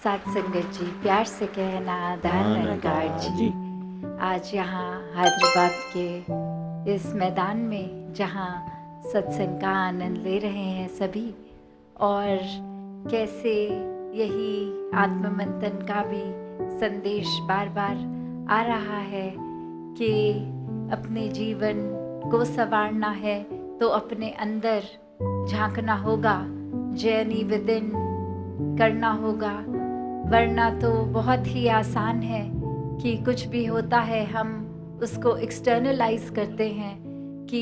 साथ संगत जी, प्यार से कहना धन्यकार जी। आज यहाँ हैदराबाद के इस मैदान में जहाँ सत्संग का आनंद ले रहे हैं सभी, और कैसे यही आत्ममंथन का भी संदेश बार बार आ रहा है कि अपने जीवन को संवारना है तो अपने अंदर झांकना होगा, जर्नी विद इन करना होगा, वरना तो बहुत ही आसान है कि कुछ भी होता है हम उसको एक्सटर्नलाइज करते हैं कि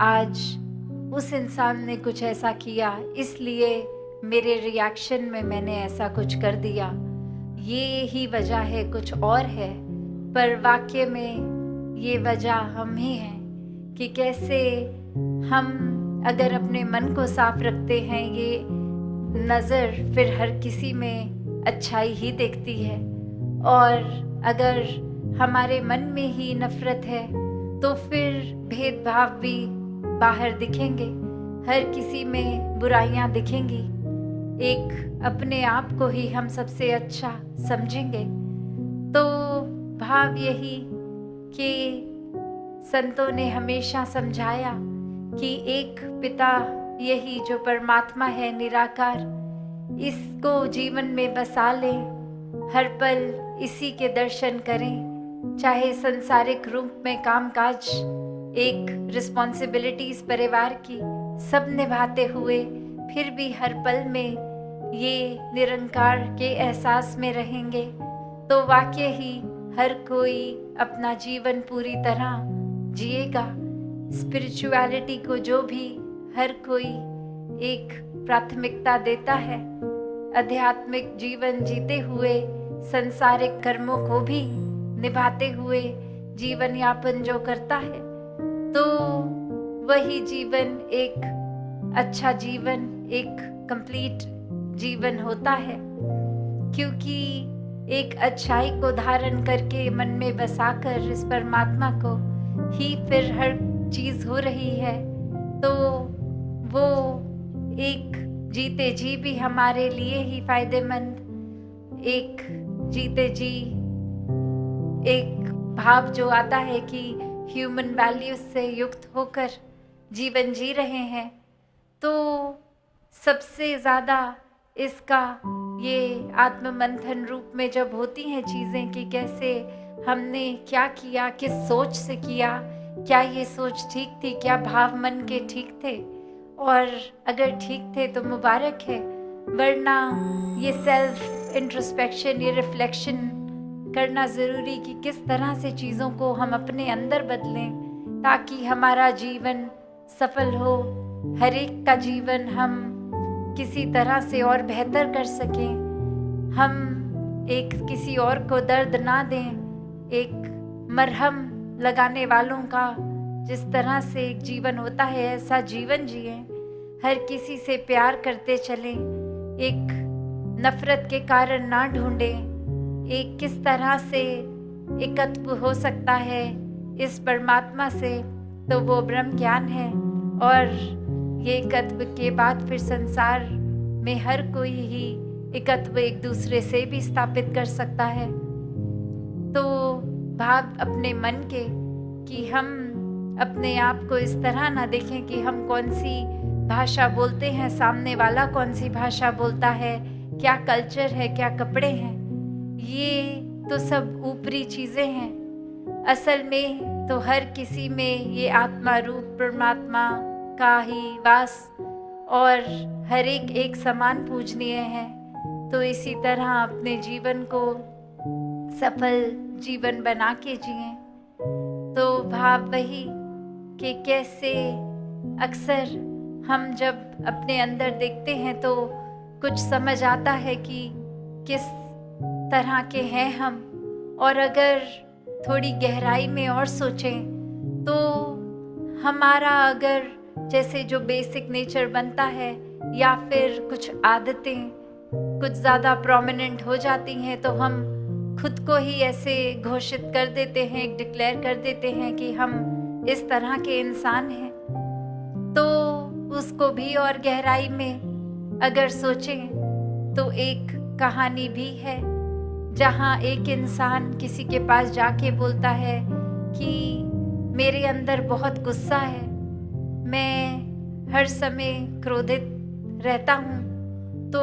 आज उस इंसान ने कुछ ऐसा किया इसलिए मेरे रिएक्शन में मैंने ऐसा कुछ कर दिया, ये ही वजह है, कुछ और है। पर वाकई में ये वजह हम ही हैं कि कैसे हम अगर अपने मन को साफ रखते हैं, ये नज़र फिर हर किसी में अच्छाई ही देखती है। और अगर हमारे मन में ही नफ़रत है तो फिर भेदभाव भी बाहर दिखेंगे, हर किसी में बुराइयां दिखेंगी, एक अपने आप को ही हम सबसे अच्छा समझेंगे। तो भाव यही कि संतों ने हमेशा समझाया कि एक पिता यही जो परमात्मा है निराकार, इसको जीवन में बसा लें, हर पल इसी के दर्शन करें, चाहे संसारिक रूप में कामकाज, एक रिस्पॉन्सिबिलिटीज परिवार की सब निभाते हुए फिर भी हर पल में ये निरंकार के एहसास में रहेंगे तो वाकई ही हर कोई अपना जीवन पूरी तरह जिएगा। स्पिरिचुअलिटी को जो भी हर कोई एक प्राथमिकता देता है, आध्यात्मिक जीवन जीते हुए संसारिक कर्मों को भी निभाते हुए जीवन यापन जो करता है, तो वही जीवन एक अच्छा जीवन, एक कंप्लीट जीवन होता है। क्योंकि एक अच्छाई को धारण करके मन में बसाकर इस परमात्मा को ही फिर हर चीज़ हो रही है, तो वो एक जीते जी भी हमारे लिए ही फायदेमंद, एक जीते जी एक भाव जो आता है कि ह्यूमन वैल्यूज से युक्त होकर जीवन जी रहे हैं। तो सबसे ज़्यादा इसका ये आत्ममंथन रूप में जब होती हैं चीज़ें कि कैसे हमने क्या किया, किस सोच से किया, क्या ये सोच ठीक थी, क्या भाव मन के ठीक थे, और अगर ठीक थे तो मुबारक है, वरना ये सेल्फ इंट्रोस्पेक्शन, ये रिफ्लेक्शन करना ज़रूरी कि किस तरह से चीज़ों को हम अपने अंदर बदलें ताकि हमारा जीवन सफल हो, हर एक का जीवन हम किसी तरह से और बेहतर कर सकें, हम एक किसी और को दर्द ना दें, एक मरहम लगाने वालों का जिस तरह से एक जीवन होता है ऐसा जीवन जिएं, हर किसी से प्यार करते चलें, एक नफ़रत के कारण ना ढूंढें, एक किस तरह से एकत्व हो सकता है इस परमात्मा से, तो वो ब्रह्म ज्ञान है। और ये एकत्व के बाद फिर संसार में हर कोई ही एकत्व एक दूसरे से भी स्थापित कर सकता है। तो भाव अपने मन के कि हम अपने आप को इस तरह ना देखें कि हम कौन सी भाषा बोलते हैं, सामने वाला कौन सी भाषा बोलता है, क्या कल्चर है, क्या कपड़े हैं, ये तो सब ऊपरी चीज़ें हैं। असल में तो हर किसी में ये आत्मा रूप परमात्मा का ही वास, और हर एक समान पूजनीय है। तो इसी तरह अपने जीवन को सफल जीवन बना के जिएं। तो भाव वही कि कैसे अक्सर हम जब अपने अंदर देखते हैं तो कुछ समझ आता है कि किस तरह के हैं हम, और अगर थोड़ी गहराई में और सोचें तो हमारा अगर जैसे जो बेसिक नेचर बनता है या फिर कुछ आदतें कुछ ज़्यादा प्रोमिनेंट हो जाती हैं तो हम खुद को ही ऐसे घोषित कर देते हैं, डिक्लेयर कर देते हैं कि हम इस तरह के इंसान हैं। तो उसको भी और गहराई में अगर सोचें तो एक कहानी भी है जहाँ एक इंसान किसी के पास जाके बोलता है कि मेरे अंदर बहुत गुस्सा है, मैं हर समय क्रोधित रहता हूँ, तो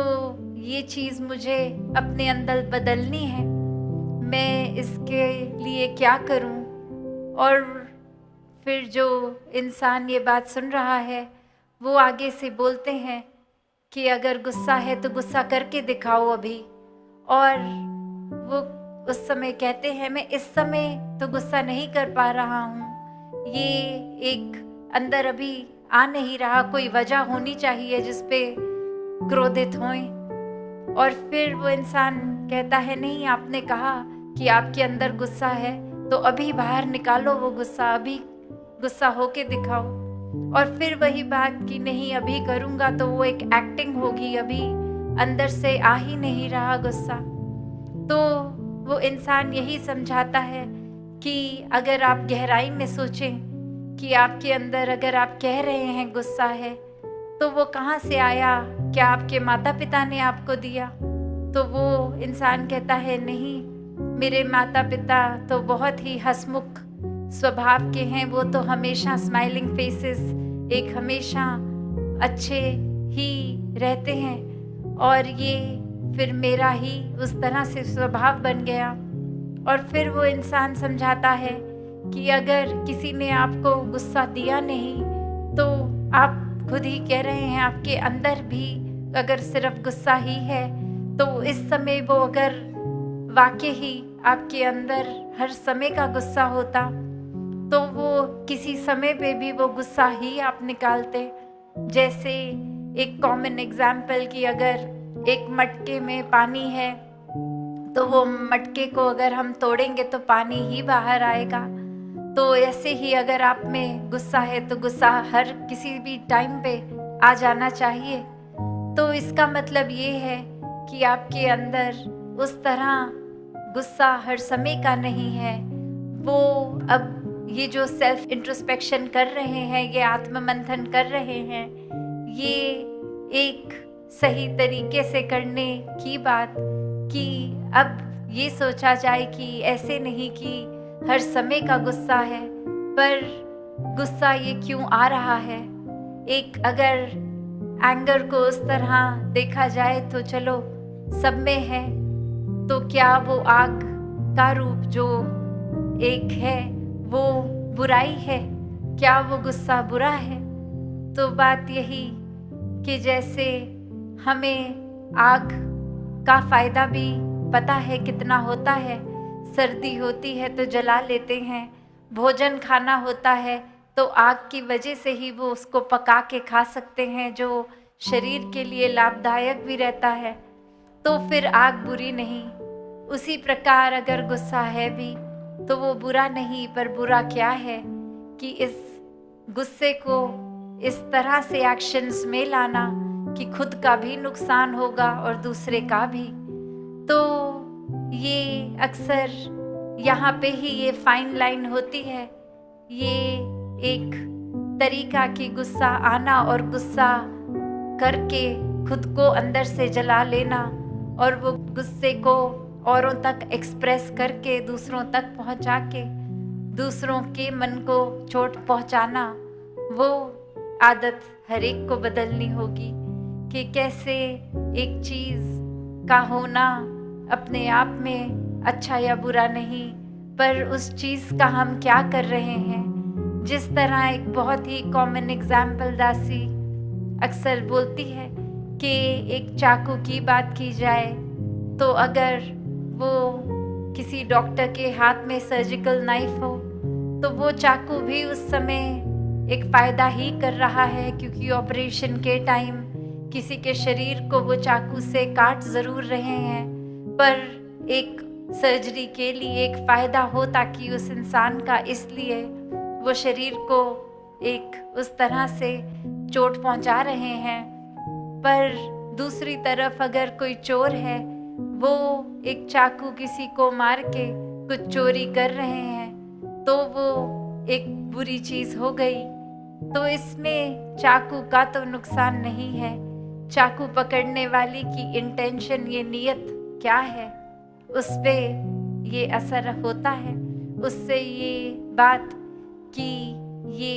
ये चीज़ मुझे अपने अंदर बदलनी है, मैं इसके लिए क्या करूँ। और फिर जो इंसान ये बात सुन रहा है वो आगे से बोलते हैं कि अगर गुस्सा है तो गुस्सा करके दिखाओ अभी। और वो उस समय कहते हैं मैं इस समय तो गुस्सा नहीं कर पा रहा हूँ, ये एक अंदर अभी आ नहीं रहा, कोई वजह होनी चाहिए जिस पे क्रोधित होएं। और फिर वो इंसान कहता है नहीं, आपने कहा कि आपके अंदर गुस्सा है तो अभी बाहर निकालो वो गुस्सा, अभी गुस्सा होके दिखाओ। और फिर वही बात कि नहीं अभी करूँगा तो वो एक एक्टिंग होगी, अभी अंदर से आ ही नहीं रहा गुस्सा। तो वो इंसान यही समझाता है कि अगर आप गहराई में सोचें कि आपके अंदर अगर आप कह रहे हैं गुस्सा है तो वो कहाँ से आया, क्या आपके माता पिता ने आपको दिया? तो वो इंसान कहता है नहीं, मेरे माता पिता तो बहुत ही हंसमुख स्वभाव के हैं, वो तो हमेशा स्माइलिंग फेसेस, एक हमेशा अच्छे ही रहते हैं, और ये फिर मेरा ही उस तरह से स्वभाव बन गया। और फिर वो इंसान समझाता है कि अगर किसी ने आपको गुस्सा दिया नहीं तो आप खुद ही कह रहे हैं आपके अंदर भी अगर सिर्फ गुस्सा ही है, तो इस समय वो अगर वाकई ही आपके अंदर हर समय का गुस्सा होता तो वो किसी समय पे भी वो गुस्सा ही आप निकालते। जैसे एक कॉमन एग्जाम्पल कि अगर एक मटके में पानी है तो वो मटके को अगर हम तोड़ेंगे तो पानी ही बाहर आएगा। तो ऐसे ही अगर आप में गुस्सा है तो गुस्सा हर किसी भी टाइम पे आ जाना चाहिए। तो इसका मतलब ये है कि आपके अंदर उस तरह गुस्सा हर समय का नहीं है। वो अब ये जो सेल्फ इंट्रोस्पेक्शन कर रहे हैं, ये आत्ममंथन कर रहे हैं, ये एक सही तरीके से करने की बात कि अब ये सोचा जाए कि ऐसे नहीं कि हर समय का गुस्सा है, पर गुस्सा ये क्यों आ रहा है। एक अगर एंगर को उस तरह देखा जाए तो चलो सब में है, तो क्या वो आग का रूप जो एक है वो बुराई है? क्या वो गुस्सा बुरा है? तो बात यही कि जैसे हमें आग का फ़ायदा भी पता है कितना होता है, सर्दी होती है तो जला लेते हैं, भोजन खाना होता है तो आग की वजह से ही वो उसको पका के खा सकते हैं, जो शरीर के लिए लाभदायक भी रहता है। तो फिर आग बुरी नहीं। उसी प्रकार अगर गुस्सा है भी तो वो बुरा नहीं, पर बुरा क्या है कि इस गुस्से को इस तरह से एक्शंस में लाना कि खुद का भी नुकसान होगा और दूसरे का भी। तो ये अक्सर यहाँ पे ही ये फाइन लाइन होती है। ये एक तरीका कि गुस्सा आना और गुस्सा करके खुद को अंदर से जला लेना और वो गुस्से को औरों तक एक्सप्रेस करके दूसरों तक पहुँचा के दूसरों के मन को चोट पहुँचाना, वो आदत हर एक को बदलनी होगी कि कैसे एक चीज़ का होना अपने आप में अच्छा या बुरा नहीं, पर उस चीज़ का हम क्या कर रहे हैं। जिस तरह एक बहुत ही कॉमन एग्जाम्पल दासी अक्सर बोलती है कि एक चाकू की बात की जाए तो अगर वो किसी डॉक्टर के हाथ में सर्जिकल नाइफ हो तो वो चाकू भी उस समय एक फ़ायदा ही कर रहा है, क्योंकि ऑपरेशन के टाइम किसी के शरीर को वो चाकू से काट ज़रूर रहे हैं, पर एक सर्जरी के लिए एक फ़ायदा हो ताकि उस इंसान का, इसलिए वो शरीर को एक उस तरह से चोट पहुंचा रहे हैं। पर दूसरी तरफ अगर कोई चोर है, वो एक चाकू किसी को मार के कुछ चोरी कर रहे हैं, तो वो एक बुरी चीज़ हो गई। तो इसमें चाकू का तो नुकसान नहीं है, चाकू पकड़ने वाली की इंटेंशन, ये नियत क्या है, उस पे ये असर होता है। उससे ये बात कि ये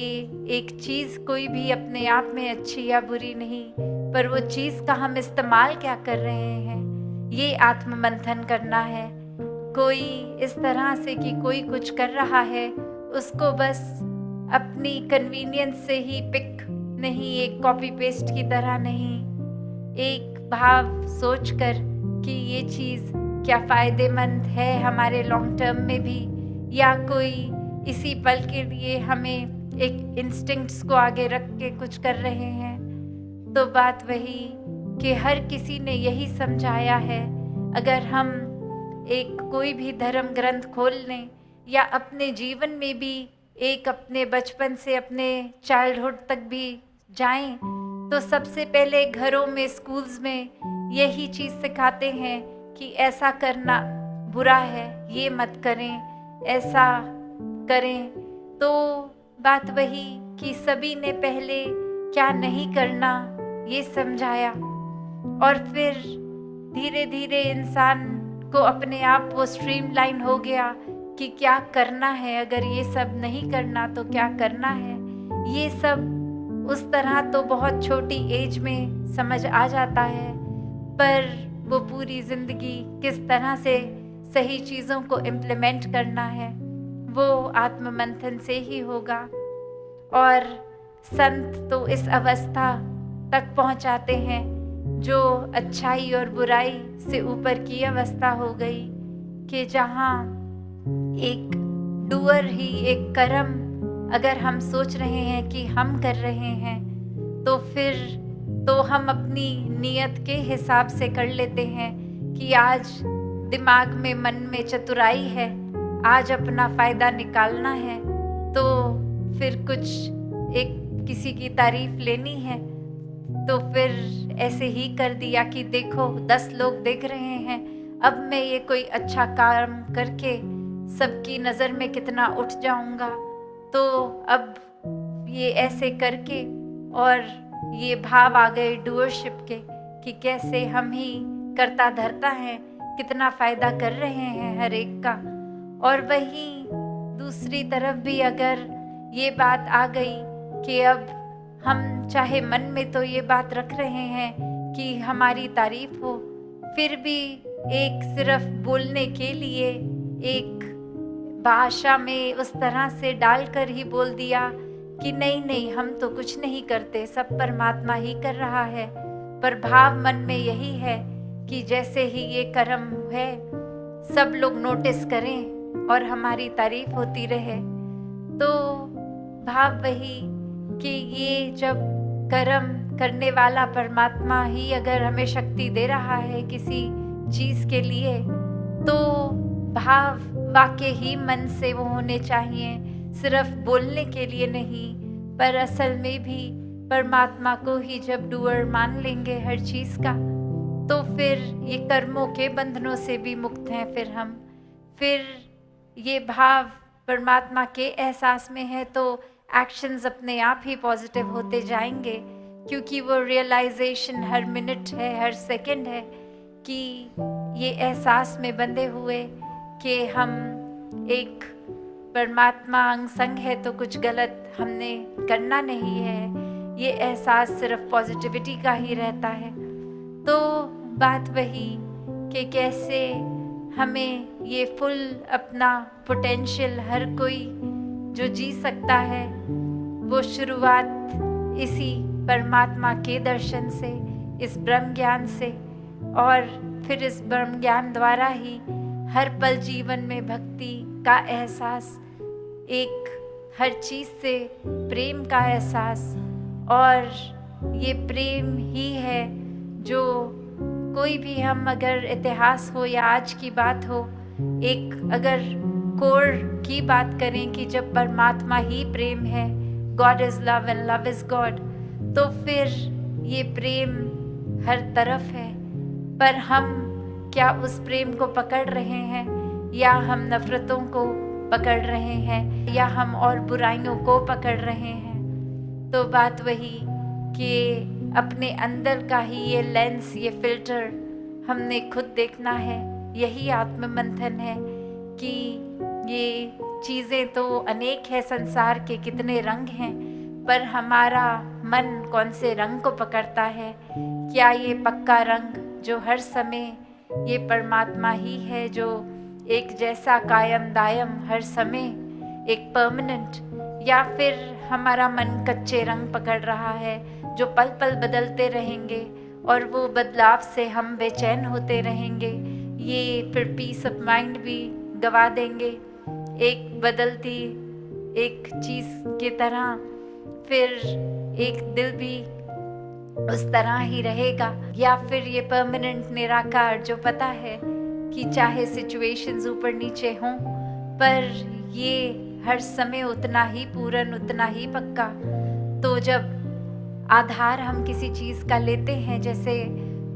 एक चीज़ कोई भी अपने आप में अच्छी या बुरी नहीं, पर वो चीज़ का हम इस्तेमाल क्या कर रहे हैं, ये आत्ममंथन करना है। कोई इस तरह से कि कोई कुछ कर रहा है, उसको बस अपनी कन्वीनियंस से ही पिक नहीं, एक कॉपी पेस्ट की तरह नहीं, एक भाव सोचकर कि ये चीज़ क्या फ़ायदेमंद है हमारे लॉन्ग टर्म में भी, या कोई इसी पल के लिए हमें एक इंस्टिंक्ट्स को आगे रख के कुछ कर रहे हैं। तो बात वही कि हर किसी ने यही समझाया है, अगर हम एक कोई भी धर्म ग्रंथ खोल लें या अपने जीवन में भी एक अपने बचपन से अपने चाइल्डहुड तक भी जाएं, तो सबसे पहले घरों में, स्कूल्स में यही चीज़ सिखाते हैं कि ऐसा करना बुरा है, ये मत करें, ऐसा करें। तो बात वही कि सभी ने पहले क्या नहीं करना ये समझाया, और फिर धीरे धीरे इंसान को अपने आप वो स्ट्रीमलाइन हो गया कि क्या करना है, अगर ये सब नहीं करना तो क्या करना है। ये सब उस तरह तो बहुत छोटी एज में समझ आ जाता है, पर वो पूरी ज़िंदगी किस तरह से सही चीज़ों को इम्प्लीमेंट करना है, वो आत्ममंथन से ही होगा। और संत तो इस अवस्था तक पहुंचाते हैं जो अच्छाई और बुराई से ऊपर की अवस्था हो गई, कि जहाँ एक डूअर ही, एक कर्म अगर हम सोच रहे हैं कि हम कर रहे हैं, तो फिर तो हम अपनी नीयत के हिसाब से कर लेते हैं कि आज दिमाग में, मन में चतुराई है, आज अपना फ़ायदा निकालना है, तो फिर कुछ एक किसी की तारीफ लेनी है तो फिर ऐसे ही कर दिया कि देखो 10 लोग देख रहे हैं, अब मैं ये कोई अच्छा काम करके सबकी नज़र में कितना उठ जाऊंगा, तो अब ये ऐसे करके, और ये भाव आ गए डूअरशिप के कि कैसे हम ही करता धरता है, कितना फ़ायदा कर रहे हैं हर एक का। और वहीं दूसरी तरफ भी अगर ये बात आ गई कि अब हम चाहे मन में तो ये बात रख रहे हैं कि हमारी तारीफ हो, फिर भी एक सिर्फ बोलने के लिए एक भाषा में उस तरह से डालकर ही बोल दिया कि नहीं नहीं, हम तो कुछ नहीं करते, सब परमात्मा ही कर रहा है, पर भाव मन में यही है कि जैसे ही ये कर्म है सब लोग नोटिस करें और हमारी तारीफ होती रहे। तो भाव वही कि ये जब कर्म करने वाला परमात्मा ही अगर हमें शक्ति दे रहा है किसी चीज़ के लिए, तो भाव वाकई ही मन से वो होने चाहिए, सिर्फ बोलने के लिए नहीं, पर असल में भी परमात्मा को ही जब डूअर मान लेंगे हर चीज़ का, तो फिर ये कर्मों के बंधनों से भी मुक्त हैं। फिर ये भाव परमात्मा के एहसास में है तो एक्शंस अपने आप ही पॉजिटिव होते जाएंगे, क्योंकि वो रियलाइजेशन हर मिनट है, हर सेकंड है कि ये एहसास में बंधे हुए कि हम एक परमात्मा अंग संग है तो कुछ गलत हमने करना नहीं है, ये एहसास सिर्फ पॉजिटिविटी का ही रहता है। तो बात वही कि कैसे हमें ये फुल अपना पोटेंशियल हर कोई जो जी सकता है, वो शुरुआत इसी परमात्मा के दर्शन से, इस ब्रह्म ज्ञान से, और फिर इस ब्रह्म ज्ञान द्वारा ही हर पल जीवन में भक्ति का एहसास, एक हर चीज़ से प्रेम का एहसास, और ये प्रेम ही है जो कोई भी हम अगर इतिहास हो या आज की बात हो, एक अगर कोर की बात करें कि जब परमात्मा ही प्रेम है, God is love and love is God, तो फिर ये प्रेम हर तरफ है, पर हम क्या उस प्रेम को पकड़ रहे हैं, या हम नफ़रतों को पकड़ रहे हैं, या हम और बुराइयों को पकड़ रहे हैं। तो बात वही कि अपने अंदर का ही ये लेंस, ये फिल्टर हमने खुद देखना है। यही आत्ममंथन है कि ये चीज़ें तो अनेक है, संसार के कितने रंग हैं, पर हमारा मन कौन से रंग को पकड़ता है। क्या ये पक्का रंग जो हर समय ये परमात्मा ही है, जो एक जैसा कायम दायम हर समय एक परमानेंट, या फिर हमारा मन कच्चे रंग पकड़ रहा है जो पल पल बदलते रहेंगे और वो बदलाव से हम बेचैन होते रहेंगे। ये फिर पीस ऑफ माइंड भी गवा देंगे एक बदलती एक चीज़ की तरह। फिर एक दिल भी उस तरह ही रहेगा, या फिर ये परमानेंट निराकार जो पता है कि चाहे सिचुएशंस ऊपर नीचे हों, पर ये हर समय उतना ही पूर्ण, उतना ही पक्का। तो जब आधार हम किसी चीज़ का लेते हैं, जैसे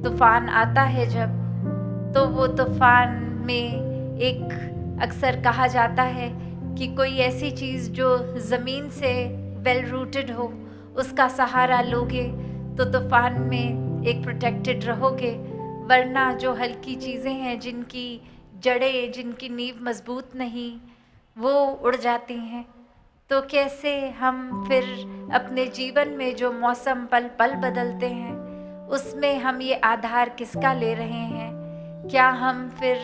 तूफान आता है जब, तो वो तूफान में एक अक्सर कहा जाता है कि कोई ऐसी चीज़ जो ज़मीन से वेल रूटेड हो, उसका सहारा लोगे तो तूफान में एक प्रोटेक्टेड रहोगे। वरना जो हल्की चीज़ें हैं, जिनकी जड़ें, जिनकी नींव मजबूत नहीं, वो उड़ जाती हैं। तो कैसे हम फिर अपने जीवन में जो मौसम पल पल बदलते हैं, उसमें हम ये आधार किसका ले रहे हैं? क्या हम फिर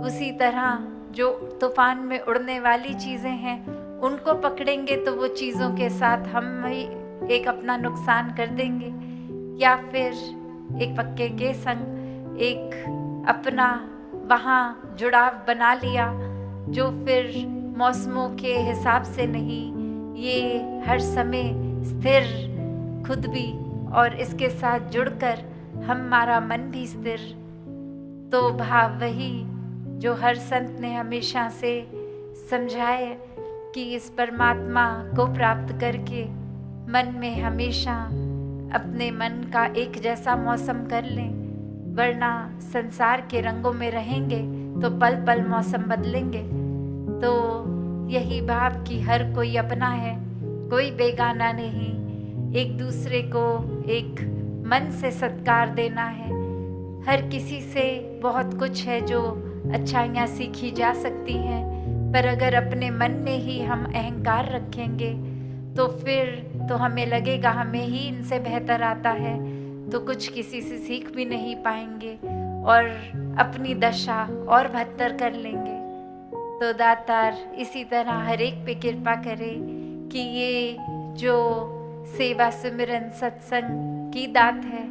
उसी तरह जो तूफान में उड़ने वाली चीज़ें हैं उनको पकड़ेंगे तो वो चीज़ों के साथ हम ही एक अपना नुकसान कर देंगे, या फिर एक पक्के के संग एक अपना वहाँ जुड़ाव बना लिया जो फिर मौसमों के हिसाब से नहीं, ये हर समय स्थिर खुद भी और इसके साथ जुड़कर हमारा मन भी स्थिर। तो भाव वही जो हर संत ने हमेशा से समझाए कि इस परमात्मा को प्राप्त करके मन में हमेशा अपने मन का एक जैसा मौसम कर लें, वरना संसार के रंगों में रहेंगे तो पल पल मौसम बदलेंगे। तो यही भाव कि हर कोई अपना है, कोई बेगाना नहीं, एक दूसरे को एक मन से सत्कार देना है। हर किसी से बहुत कुछ है जो अच्छाइयाँ सीखी जा सकती हैं, पर अगर अपने मन में ही हम अहंकार रखेंगे तो फिर तो हमें लगेगा हमें ही इनसे बेहतर आता है, तो कुछ किसी से सीख भी नहीं पाएंगे और अपनी दशा और बदतर कर लेंगे। तो दातार इसी तरह हर एक पे कृपा करे कि ये जो सेवा सिमरन सत्संग की दात है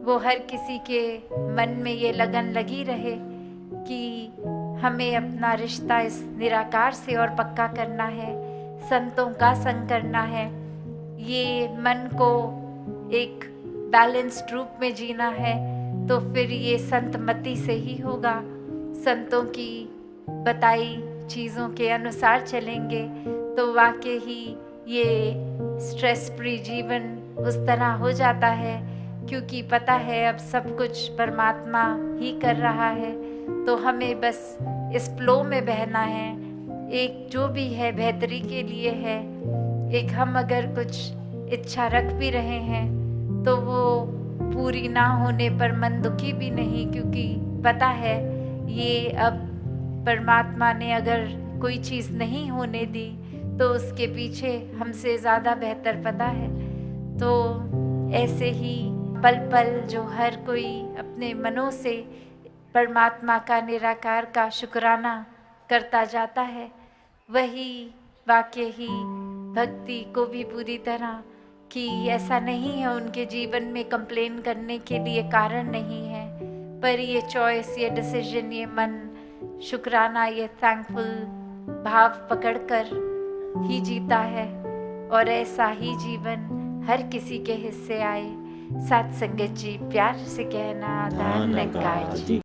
वो हर किसी के मन में ये लगन लगी रहे कि हमें अपना रिश्ता इस निराकार से और पक्का करना है, संतों का संग करना है, ये मन को एक बैलेंस्ड रूप में जीना है। तो फिर ये संतमति से ही होगा, संतों की बताई चीज़ों के अनुसार चलेंगे तो वाकई ही ये स्ट्रेस फ्री जीवन उस तरह हो जाता है, क्योंकि पता है अब सब कुछ परमात्मा ही कर रहा है। तो हमें बस इस फ्लो में बहना है, एक जो भी है बेहतरी के लिए है। एक हम अगर कुछ इच्छा रख भी रहे हैं तो वो पूरी ना होने पर मन दुखी भी नहीं, क्योंकि पता है ये अब परमात्मा ने अगर कोई चीज़ नहीं होने दी तो उसके पीछे हमसे ज़्यादा बेहतर पता है। तो ऐसे ही पल पल जो हर कोई अपने मनों से परमात्मा का निराकार का शुक्राना करता जाता है, वही वाकई ही भक्ति को भी पूरी तरह कि ऐसा नहीं है उनके जीवन में कंप्लेन करने के लिए कारण नहीं है, पर ये चॉइस, ये डिसीजन, ये मन शुक्राना, ये थैंकफुल भाव पकड़कर ही जीता है। और ऐसा ही जीवन हर किसी के हिस्से आए। साथ संगत जी प्यार से कहना, धन निरंकार जी।